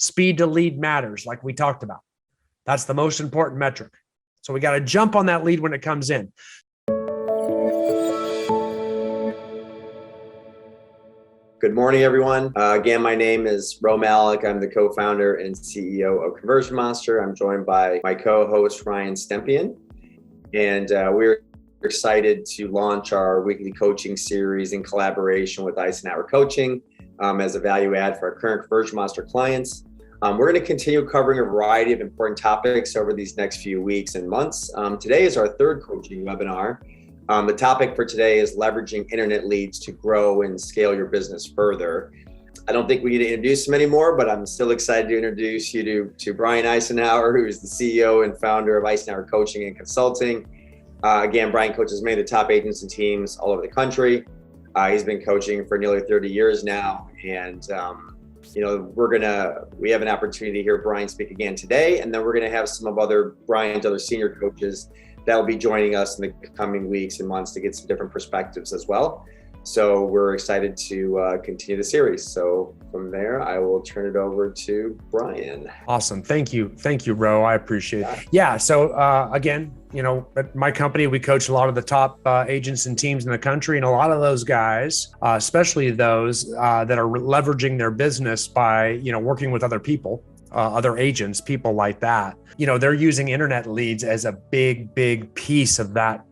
Speed to lead matters, like we talked about. That's the most important metric. So we got to jump on that lead when it comes in. Good morning, everyone. Again, my name is Ro Malik. I'm the co-founder and CEO of Conversion Monster. I'm joined by my co-host, Ryan Stempian. And we're excited to launch our weekly coaching series in collaboration with Icenhower Coaching as a value add for our current Conversion Monster clients. We're going to continue covering a variety of important topics over these next few weeks and months. Today is our third coaching webinar. The topic for today is leveraging internet leads to grow and scale your business further. I don't think we need to introduce him anymore, but I'm still excited to introduce you to Brian Icenhower, who is the CEO and founder of Icenhower Coaching and Consulting. Again, Brian coaches many of the top agents and teams all over the country. He's been coaching for nearly 30 years now. And, we have an opportunity to hear Brian speak again today. And then we're going to have some of Brian's other senior coaches that will be joining us in the coming weeks and months to get some different perspectives as well. So we're excited to continue the series. So from there, I will turn it over to Brian. Awesome. Thank you. Thank you, Ro. I appreciate it. Yeah. So again, at my company, we coach a lot of the top agents and teams in the country. And a lot of those guys, especially those that are leveraging their business by, working with other people, other agents, people like that, they're using internet leads as a big piece of that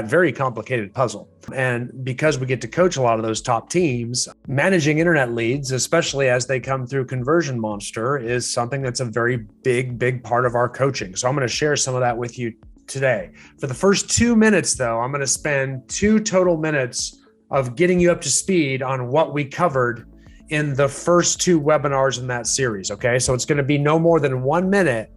very complicated puzzle. And because we get to coach a lot of those top teams, managing internet leads, especially as they come through Conversion Monster, is something that's a very big part of our coaching. So I'm going to share some of that with you today. For the first 2 minutes, though, I'm going to spend 2 total minutes of getting you up to speed on what we covered in the first 2 webinars in that series. Okay. So it's going to be no more than 1 minute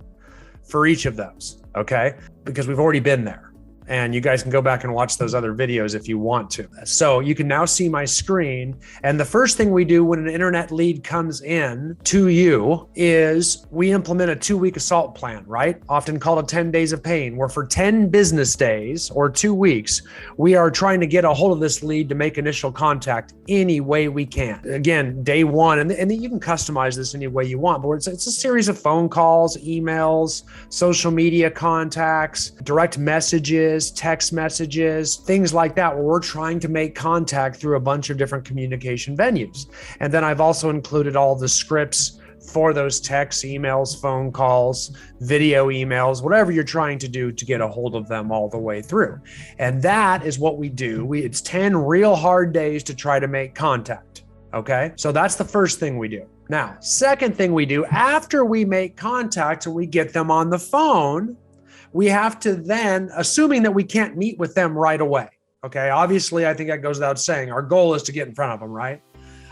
for each of those. Okay. Because we've already been there. And you guys can go back and watch those other videos if you want to. So you can now see my screen. And the first thing we do when an internet lead comes in to you is we implement a 2-week assault plan, right? Often called a 10 days of pain, where for 10 business days or 2 weeks, we are trying to get a hold of this lead to make initial contact any way we can. Again, day one, and you can customize this any way you want, but it's a series of phone calls, emails, social media contacts, direct messages, text messages, things like that, where we're trying to make contact through a bunch of different communication venues. And then I've also included all the scripts for those texts, emails, phone calls, video emails, whatever you're trying to do to get a hold of them all the way through. And that is what we do. It's 10 real hard days to try to make contact. Okay. So that's the first thing we do. Now, second thing we do after we make contact and we get them on the phone, we have to then, assuming that we can't meet with them right away. Okay. Obviously, I think that goes without saying. Our goal is to get in front of them, right?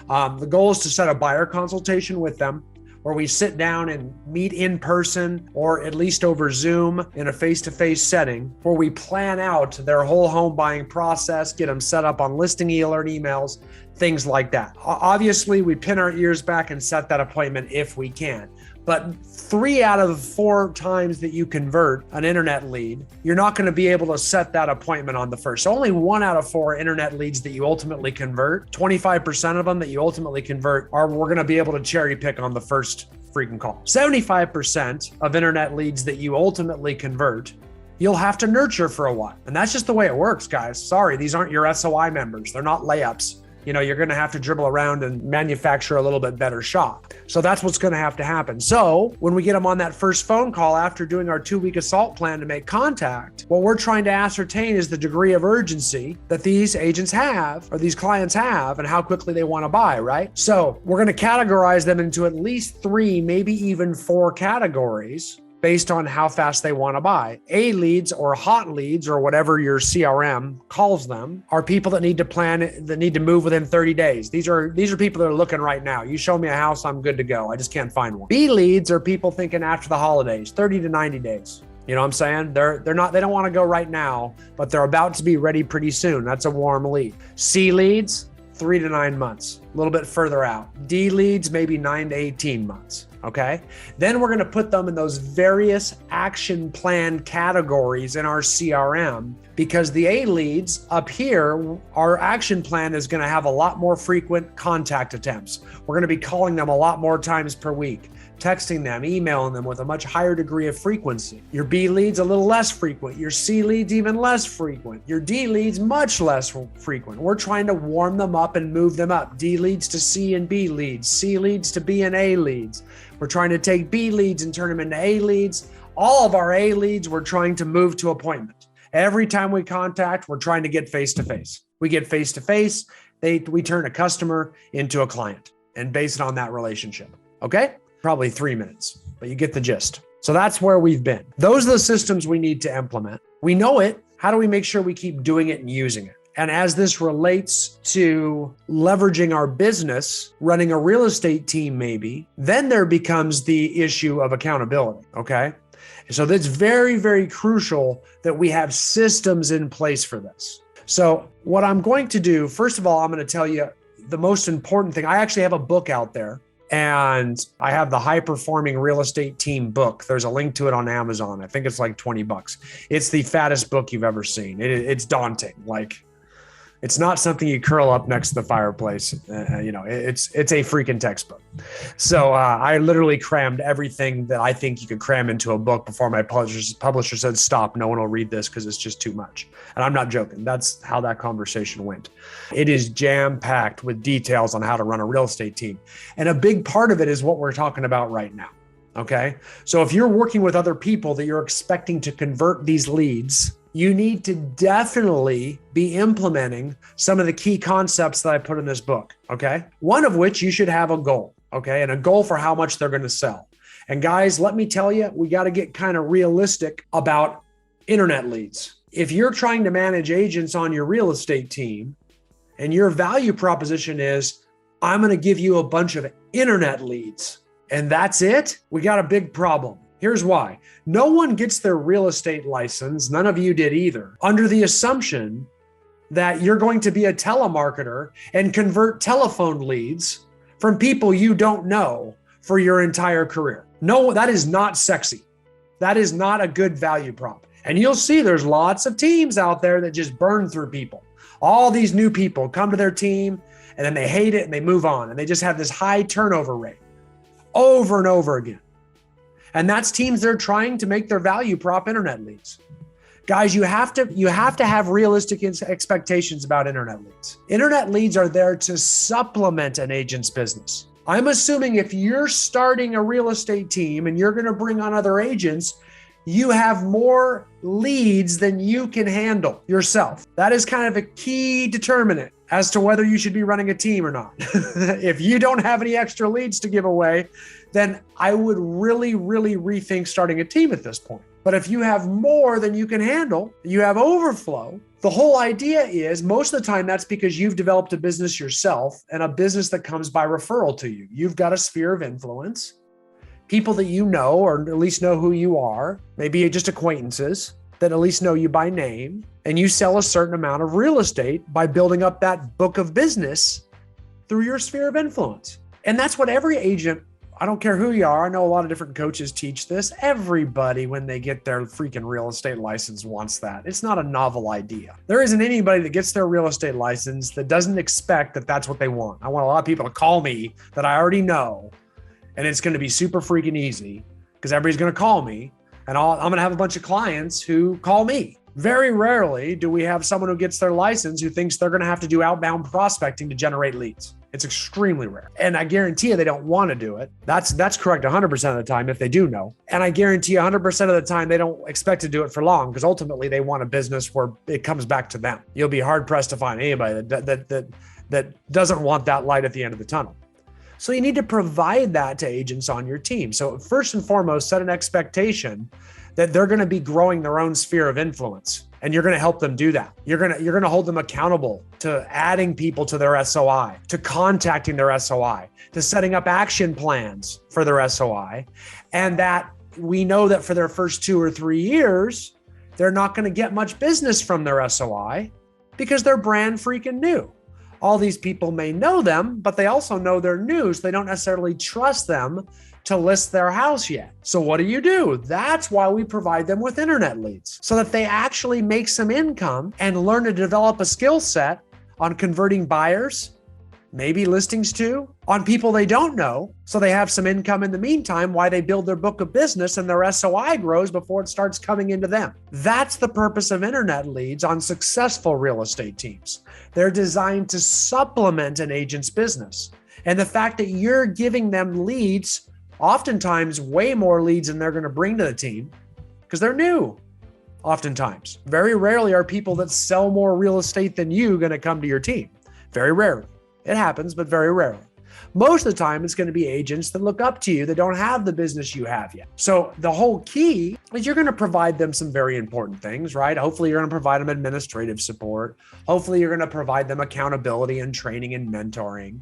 The goal is to set a buyer consultation with them where we sit down and meet in person or at least over Zoom in a face-to-face setting where we plan out their whole home buying process, get them set up on listing alert emails, things like that. Obviously, we pin our ears back and set that appointment if we can. But 3 out of 4 times that you convert an internet lead, you're not going to be able to set that appointment on the first. So only 1 out of 4 internet leads that you ultimately convert, 25% of them that you ultimately convert we're going to be able to cherry pick on the first freaking call. 75% of internet leads that you ultimately convert, you'll have to nurture for a while. And that's just the way it works, guys. Sorry, these aren't your SOI members. They're not layups. You're going to have to dribble around and manufacture a little bit better shot. So that's what's going to have to happen. So when we get them on that first phone call after doing our 2-week assault plan to make contact, what we're trying to ascertain is the degree of urgency that these agents have or these clients have and how quickly they want to buy, right? So we're going to categorize them into at least 3, maybe even 4 categories based on how fast they want to buy. A leads or hot leads or whatever your CRM calls them are people that need to plan, that need to move within 30 days. These are people that are looking right now. You show me a house, I'm good to go. I just can't find one. B leads are people thinking after the holidays, 30 to 90 days. You know what I'm saying? They don't want to go right now, but they're about to be ready pretty soon. That's a warm lead. C leads, 3 to 9 months, a little bit further out. D leads, maybe 9 to 18 months. Okay. Then we're going to put them in those various action plan categories in our CRM, because the A leads up here, our action plan is going to have a lot more frequent contact attempts. We're going to be calling them a lot more times per week. texting them, emailing them with a much higher degree of frequency. Your B leads a little less frequent. Your C leads even less frequent. Your D leads much less frequent. We're trying to warm them up and move them up. D leads to C and B leads. C leads to B and A leads. We're trying to take B leads and turn them into A leads. All of our A leads, we're trying to move to appointment. Every time we contact, we're trying to get face-to-face. We get face-to-face, we turn a customer into a client and base it on that relationship. Okay? Probably 3 minutes, but you get the gist. So that's where we've been. Those are the systems we need to implement. We know it. How do we make sure we keep doing it and using it? And as this relates to leveraging our business, running a real estate team maybe, then there becomes the issue of accountability, okay? So that's very, very crucial that we have systems in place for this. So what I'm going to do, first of all, I'm going to tell you the most important thing. I actually have a book out there. And I have the High Performing Real Estate Team book. There's a link to it on Amazon. I think it's like $20. It's the fattest book you've ever seen. It's daunting. Like, it's not something you curl up next to the fireplace. It's a freaking textbook. So I literally crammed everything that I think you could cram into a book before my publisher said, stop, no one will read this because it's just too much. And I'm not joking. That's how that conversation went. It is jam-packed with details on how to run a real estate team. And a big part of it is what we're talking about right now. Okay. So if you're working with other people that you're expecting to convert these leads, you need to definitely be implementing some of the key concepts that I put in this book, okay? One of which you should have a goal, okay? And a goal for how much they're going to sell. And guys, let me tell you, we got to get kind of realistic about internet leads. If you're trying to manage agents on your real estate team and your value proposition is, I'm going to give you a bunch of internet leads and that's it, we got a big problem. Here's why. No one gets their real estate license, none of you did either, under the assumption that you're going to be a telemarketer and convert telephone leads from people you don't know for your entire career. No, that is not sexy. That is not a good value prop. And you'll see there's lots of teams out there that just burn through people. All these new people come to their team and then they hate it and they move on and they just have this high turnover rate over and over again. And that's teams that are trying to make their value prop internet leads. Guys, you have to have realistic expectations about internet leads. Internet leads are there to supplement an agent's business. I'm assuming if you're starting a real estate team and you're going to bring on other agents, you have more leads than you can handle yourself. That is kind of a key determinant as to whether you should be running a team or not. If you don't have any extra leads to give away, then I would really, really rethink starting a team at this point. But if you have more than you can handle, you have overflow, the whole idea is most of the time that's because you've developed a business yourself and a business that comes by referral to you. You've got a sphere of influence, people that you know or at least know who you are, maybe just acquaintances that at least know you by name, and you sell a certain amount of real estate by building up that book of business through your sphere of influence. And that's what every agent, I don't care who you are, I know a lot of different coaches teach this. Everybody, when they get their freaking real estate license, wants that. It's not a novel idea. There isn't anybody that gets their real estate license that doesn't expect that that's what they want. I want a lot of people to call me that I already know, and it's going to be super freaking easy because everybody's going to call me, and I'm going to have a bunch of clients who call me. Very rarely do we have someone who gets their license who thinks they're going to have to do outbound prospecting to generate leads. It's extremely rare. And I guarantee you they don't want to do it. That's correct 100% of the time if they do know. And I guarantee you 100% of the time they don't expect to do it for long because ultimately they want a business where it comes back to them. You'll be hard pressed to find anybody that doesn't want that light at the end of the tunnel. So you need to provide that to agents on your team. So first and foremost, set an expectation that they're going to be growing their own sphere of influence. And you're going to help them do that. You're going to hold them accountable to adding people to their SOI, to contacting their SOI, to setting up action plans for their SOI. And that we know that for their first 2 or 3 years, they're not going to get much business from their SOI because they're brand freaking new. All these people may know them, but they also know they're new, so they don't necessarily trust them to list their house yet. So what do? That's why we provide them with internet leads so that they actually make some income and learn to develop a skill set on converting buyers, maybe listings too, on people they don't know. So they have some income in the meantime while they build their book of business and their SOI grows before it starts coming into them. That's the purpose of internet leads on successful real estate teams. They're designed to supplement an agent's business. And the fact that you're giving them leads, oftentimes way more leads than they're going to bring to the team because they're new. Oftentimes, very rarely are people that sell more real estate than you going to come to your team. Very rarely. It happens, but very rarely. Most of the time, it's going to be agents that look up to you that don't have the business you have yet. So the whole key is you're going to provide them some very important things, right? Hopefully, you're going to provide them administrative support. Hopefully, you're going to provide them accountability and training and mentoring.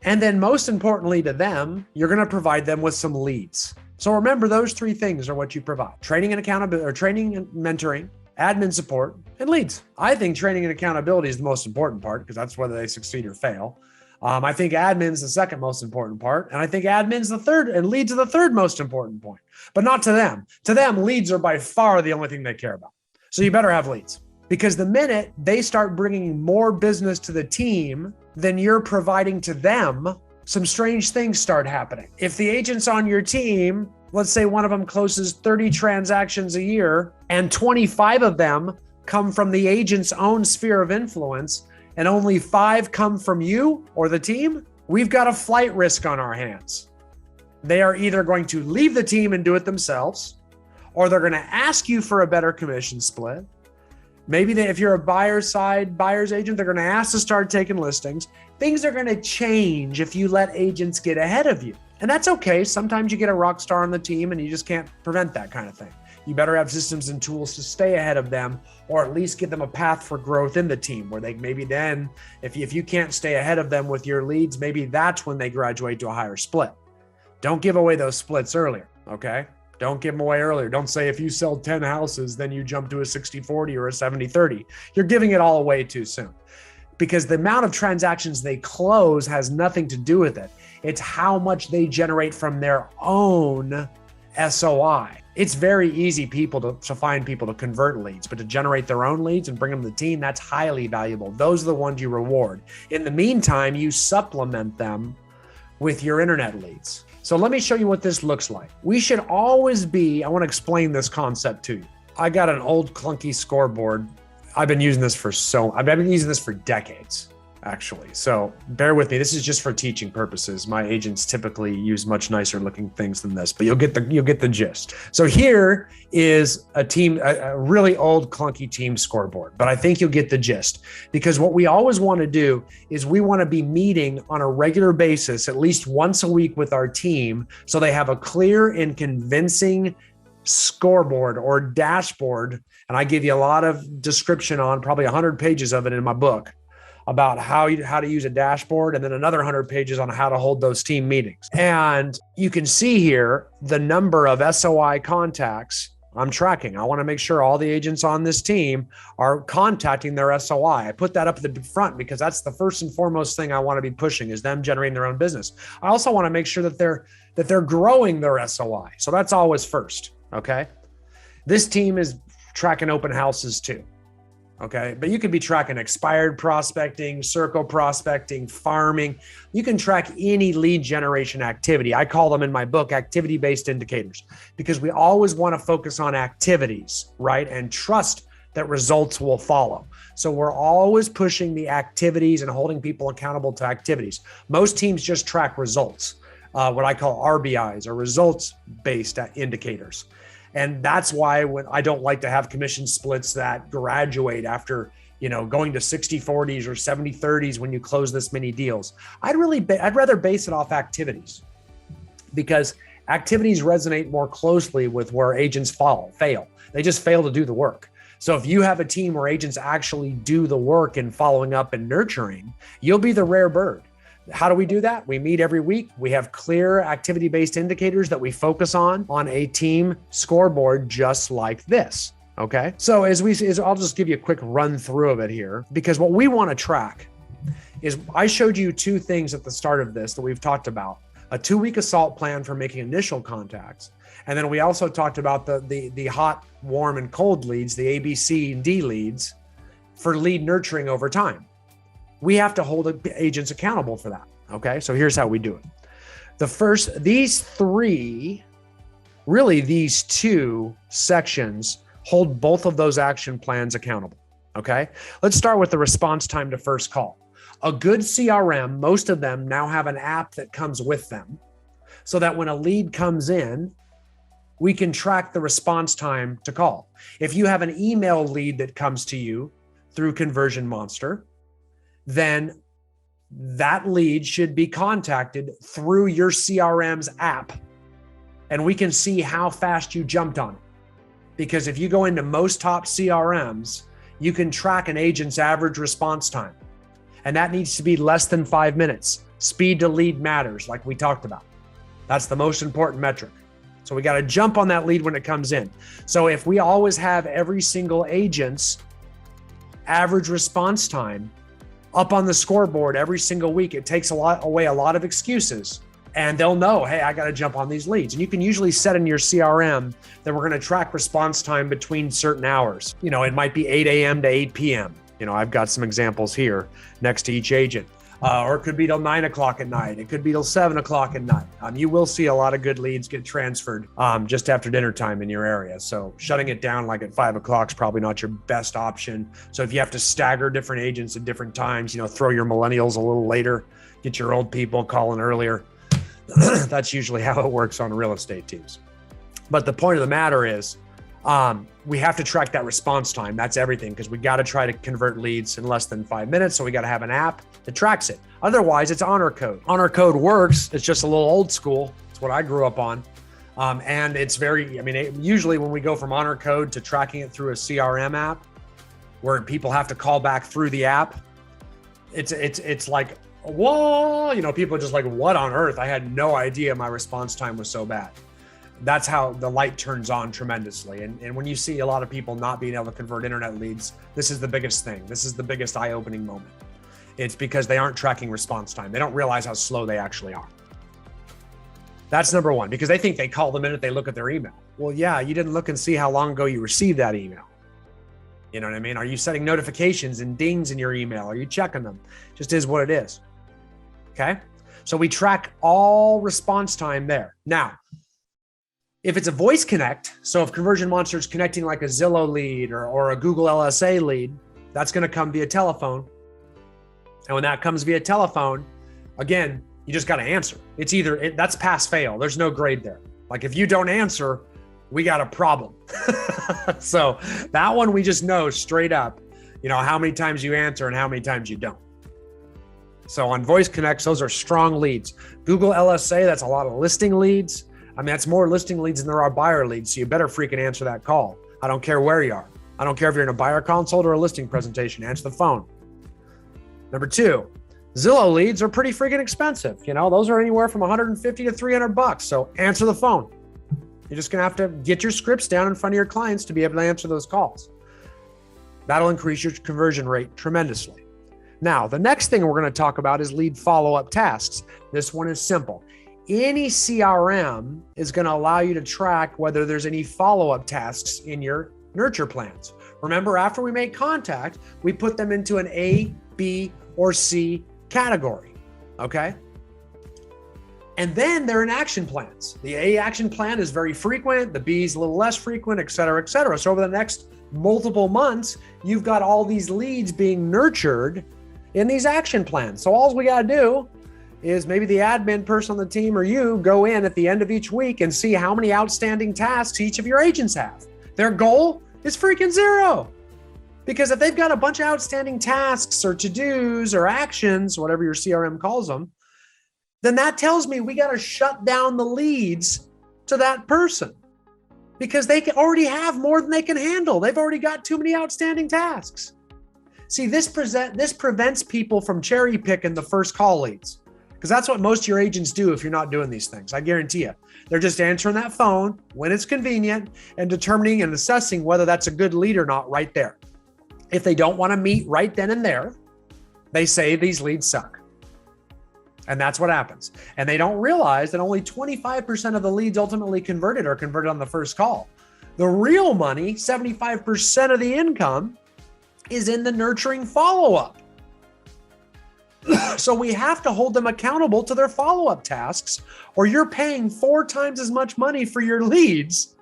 And then most importantly to them, you're going to provide them with some leads. So remember, those three things are what you provide: training and accountability, or training and mentoring, admin support, and leads. I think training and accountability is the most important part because that's whether they succeed or fail. I think admin's the second most important part. And I think admin's the third, and leads are the third most important point, but not to them. To them, leads are by far the only thing they care about. So you better have leads, because the minute they start bringing more business to the team than you're providing to them, some strange things start happening. If the agents on your team, let's say one of them closes 30 transactions a year and 25 of them come from the agent's own sphere of influence and only 5 come from you or the team, we've got a flight risk on our hands. They are either going to leave the team and do it themselves, or they're going to ask you for a better commission split. Maybe if you're a buyer's agent, they're going to ask to start taking listings. Things are going to change if you let agents get ahead of you. And that's okay. Sometimes you get a rock star on the team and you just can't prevent that kind of thing. You better have systems and tools to stay ahead of them, or at least give them a path for growth in the team where they maybe then, if you can't stay ahead of them with your leads, maybe that's when they graduate to a higher split. Don't give away those splits earlier, okay? Don't give them away earlier. Don't say if you sell 10 houses, then you jump to a 60-40 or a 70-30. You're giving it all away too soon, because the amount of transactions they close has nothing to do with it. It's how much they generate from their own SOI. It's very easy to find people to convert leads, but to generate their own leads and bring them to the team, that's highly valuable. Those are the ones you reward. In the meantime, you supplement them with your internet leads. So let me show you what this looks like. We should always I want to explain this concept to you. I got an old clunky scoreboard. I've been using this for decades, actually. So bear with me. This is just for teaching purposes. My agents typically use much nicer looking things than this, but you'll get the gist. So here is a really old clunky team scoreboard, but I think you'll get the gist, because what we always want to do is we want to be meeting on a regular basis, at least once a week with our team, so they have a clear and convincing scoreboard or dashboard. And I give you a lot of description on, probably 100 pages of it in my book, about how to use a dashboard, and then another 100 pages on how to hold those team meetings. And you can see here the number of SOI contacts I'm tracking. I want to make sure all the agents on this team are contacting their SOI. I put that up at the front because that's the first and foremost thing I want to be pushing, is them generating their own business. I also want to make sure that they're growing their SOI. So that's always first, okay? This team is tracking open houses too. Okay, but you could be tracking expired prospecting, circle prospecting, farming. You can track any lead generation activity. I call them in my book activity-based indicators, because we always want to focus on activities, right? And trust that results will follow. So we're always pushing the activities and holding people accountable to activities. Most teams just track results, what I call RBIs, or results-based indicators. And that's why when I don't like to have commission splits that graduate after, going to 60-40s or 70-30s when you close this many deals. I'd rather base it off activities, because activities resonate more closely with where agents fail. They just fail to do the work. So if you have a team where agents actually do the work in following up and nurturing, you'll be the rare bird. How do we do that? We meet every week. We have clear activity-based indicators that we focus on a team scoreboard just like this, okay? So I'll just give you a quick run through of it here, because what we want to track is, I showed you 2 things at the start of this that we've talked about: a 2-week assault plan for making initial contacts. And then we also talked about the hot, warm, and cold leads, the A, B, C, and D leads for lead nurturing over time. we have to hold agents accountable for that. Okay. So here's how we do it. These two sections hold both of those action plans accountable. Okay. Let's start with the response time to first call. A good CRM, most of them now have an app that comes with them so that when a lead comes in, we can track the response time to call. If you have an email lead that comes to you through Conversion Monster, then that lead should be contacted through your CRM's app. And we can see how fast you jumped on it. Because if you go into most top CRMs, you can track an agent's average response time. And that needs to be less than 5 minutes. Speed to lead matters, like we talked about. That's the most important metric. So we got to jump on that lead when it comes in. So if we always have every single agent's average response time up on the scoreboard every single week, it takes away a lot of excuses, and they'll know, hey, I got to jump on these leads. And you can usually set in your CRM that we're going to track response time between certain hours. It might be 8 a.m. to 8 p.m. I've got some examples here next to each agent. Or it could be till 9 o'clock at night. It could be till 7 o'clock at night. You will see a lot of good leads get transferred just after dinner time in your area. So shutting it down like at 5 o'clock is probably not your best option. So if you have to stagger different agents at different times, throw your millennials a little later, get your old people calling earlier. That's usually how it works on real estate teams. But the point of the matter is, we have to track that response time. That's everything, because we got to try to convert leads in less than 5 minutes. So we got to have an app that tracks it. Otherwise, it's honor code. Honor code works. It's just a little old school. It's what I grew up on. And it's usually when we go from honor code to tracking it through a CRM app where people have to call back through the app, it's like, whoa, people are just like, what on earth? I had no idea my response time was so bad. That's how the light turns on tremendously. And when you see a lot of people not being able to convert internet leads, this is the biggest thing. This is the biggest eye-opening moment. It's because they aren't tracking response time. They don't realize how slow they actually are. That's number one, because they think they call the minute they look at their email. Well, yeah, you didn't look and see how long ago you received that email. You know what I mean? Are you setting notifications and dings in your email? Are you checking them? Just is what it is. Okay? So we track all response time there. Now, if it's a voice connect, so if Conversion Monster is connecting like a Zillow lead or a Google LSA lead, that's going to come via telephone. And when that comes via telephone, again, you just got to answer. It's that's pass fail. There's no grade there. Like if you don't answer, we got a problem. So that one, we just know straight up, how many times you answer and how many times you don't. So on voice connects, those are strong leads. Google LSA, that's a lot of listing leads. That's more listing leads than there are buyer leads. So you better freaking answer that call. I don't care where you are. I don't care if you're in a buyer consult or a listing presentation, answer the phone. Number two, Zillow leads are pretty freaking expensive. Those are anywhere from $150 to $300. So answer the phone. You're just going to have to get your scripts down in front of your clients to be able to answer those calls. That'll increase your conversion rate tremendously. Now, the next thing we're going to talk about is lead follow-up tasks. This one is simple. Any CRM is going to allow you to track whether there's any follow-up tasks in your nurture plans. Remember, after we make contact, we put them into an A, B, or C category, okay? And then they're in action plans. The A action plan is very frequent, the B is a little less frequent, et cetera, et cetera. So over the next multiple months, you've got all these leads being nurtured in these action plans. So all we got to do is maybe the admin person on the team or you go in at the end of each week and see how many outstanding tasks each of your agents have. Their goal is freaking 0. Because if they've got a bunch of outstanding tasks or to-dos or actions, whatever your CRM calls them, then that tells me we got to shut down the leads to that person because they already have more than they can handle. They've already got too many outstanding tasks. See, this prevents people from cherry picking the first call leads. Because that's what most of your agents do if you're not doing these things. I guarantee you. They're just answering that phone when it's convenient and determining and assessing whether that's a good lead or not right there. If they don't want to meet right then and there, they say these leads suck. And that's what happens. And they don't realize that only 25% of the leads ultimately converted are converted on the first call. The real money, 75% of the income, is in the nurturing follow-up. So we have to hold them accountable to their follow-up tasks, or you're paying 4 times as much money for your leads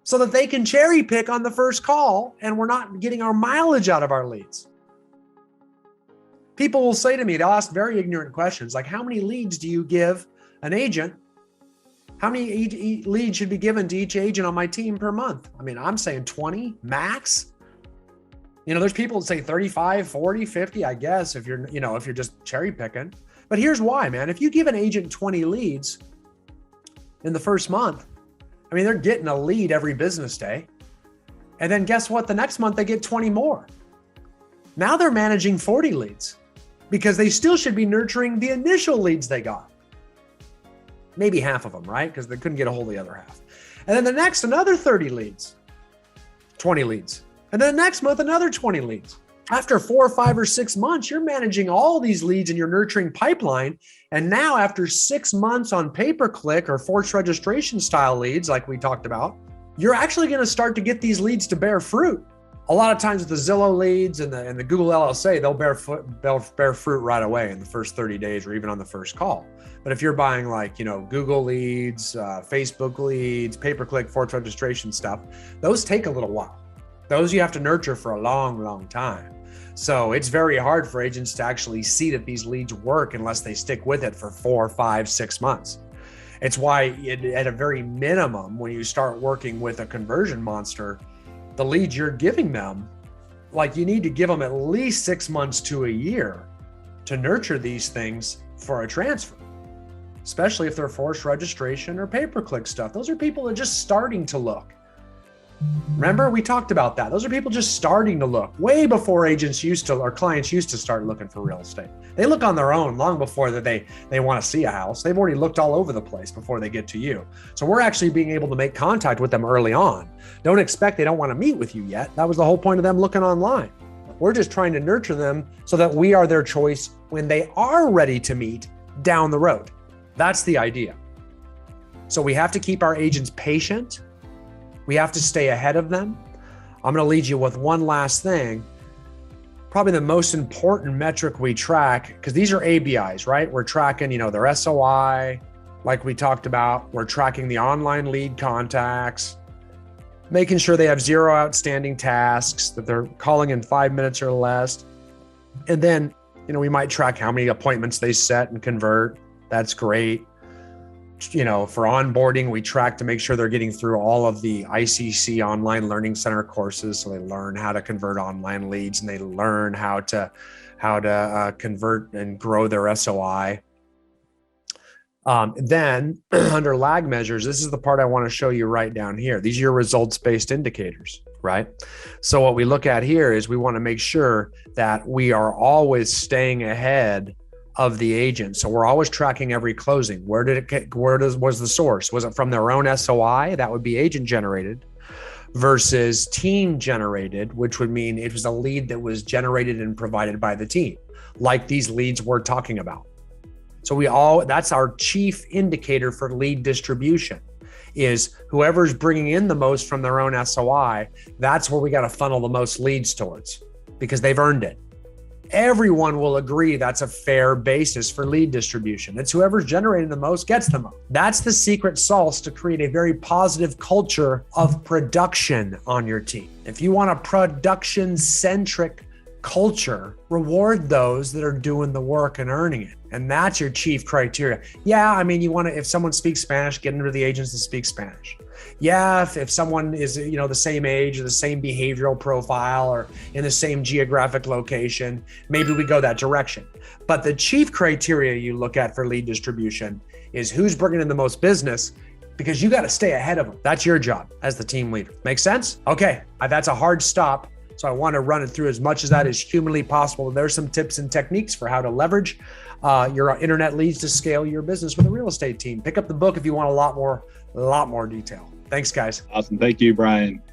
so that they can cherry pick on the first call, and we're not getting our mileage out of our leads. People will say to me, they'll ask very ignorant questions like, how many leads do you give an agent? How many leads should be given to each agent on my team per month? I mean, I'm saying 20 max. There's people that say 35, 40, 50, I guess, if you're just cherry picking. But here's why, man. If you give an agent 20 leads in the first month, I mean, they're getting a lead every business day. And then guess what? The next month they get 20 more. Now they're managing 40 leads because they still should be nurturing the initial leads they got. Maybe half of them, right? Because they couldn't get a hold of the other half. And then the next, another 30 leads, 20 leads. And then the next month, another 20 leads. After 4 or 5 or 6 months, you're managing all these leads in your nurturing pipeline. And now after 6 months on pay-per-click or forced registration style leads, like we talked about, you're actually going to start to get these leads to bear fruit. A lot of times with the Zillow leads and the Google LLC, they'll bear fruit right away in the first 30 days or even on the first call. But if you're buying like, Google leads, Facebook leads, pay-per-click, forced registration stuff, those take a little while. Those you have to nurture for a long, long time. So it's very hard for agents to actually see that these leads work unless they stick with it for 4, 5, 6 months. It's why at a very minimum, when you start working with a conversion monster, the leads you're giving them, like you need to give them at least 6 months to a year to nurture these things for a transfer, especially if they're forced registration or pay-per-click stuff. Those are people that are just starting to look. Remember, we talked about that. Those are people just starting to look way before agents or clients used to start looking for real estate. They look on their own long before that they want to see a house. They've already looked all over the place before they get to you. So we're actually being able to make contact with them early on. Don't expect they don't want to meet with you yet. That was the whole point of them looking online. We're just trying to nurture them so that we are their choice when they are ready to meet down the road. That's the idea. So we have to keep our agents patient. We have to stay ahead of them. I'm going to lead you with one last thing. Probably the most important metric we track, because these are ABIs, right? We're tracking, their SOI, like we talked about. We're tracking the online lead contacts, making sure they have 0 outstanding tasks, that they're calling in 5 minutes or less. And then, we might track how many appointments they set and convert. That's great. For onboarding, we track to make sure they're getting through all of the ICC Online Learning Center courses. So they learn how to convert online leads and they learn how to convert and grow their SOI. Then under lag measures, this is the part I want to show you right down here. These are your results-based indicators, right? So what we look at here is we want to make sure that we are always staying ahead of the agent. So we're always tracking every closing. Where was the source? Was it from their own SOI? That would be agent generated versus team generated, which would mean it was a lead that was generated and provided by the team, like these leads we're talking about. So that's our chief indicator for lead distribution, is whoever's bringing in the most from their own SOI, that's where we got to funnel the most leads towards because they've earned it. Everyone will agree that's a fair basis for lead distribution. It's whoever's generating the most gets the most. That's the secret sauce to create a very positive culture of production on your team. If you want a production-centric culture, reward those that are doing the work and earning it. And that's your chief criteria. Yeah, I mean, if someone speaks Spanish, get into the agents that speak Spanish. Yeah, if someone is, the same age or the same behavioral profile or in the same geographic location, maybe we go that direction. But the chief criteria you look at for lead distribution is who's bringing in the most business, because you got to stay ahead of them. That's your job as the team leader. Make sense? Okay, that's a hard stop. So I want to run it through as much as that is humanly possible. There's some tips and techniques for how to leverage your internet leads to scale your business with a real estate team. Pick up the book if you want a lot more detail. Thanks, guys. Awesome. Thank you, Brian.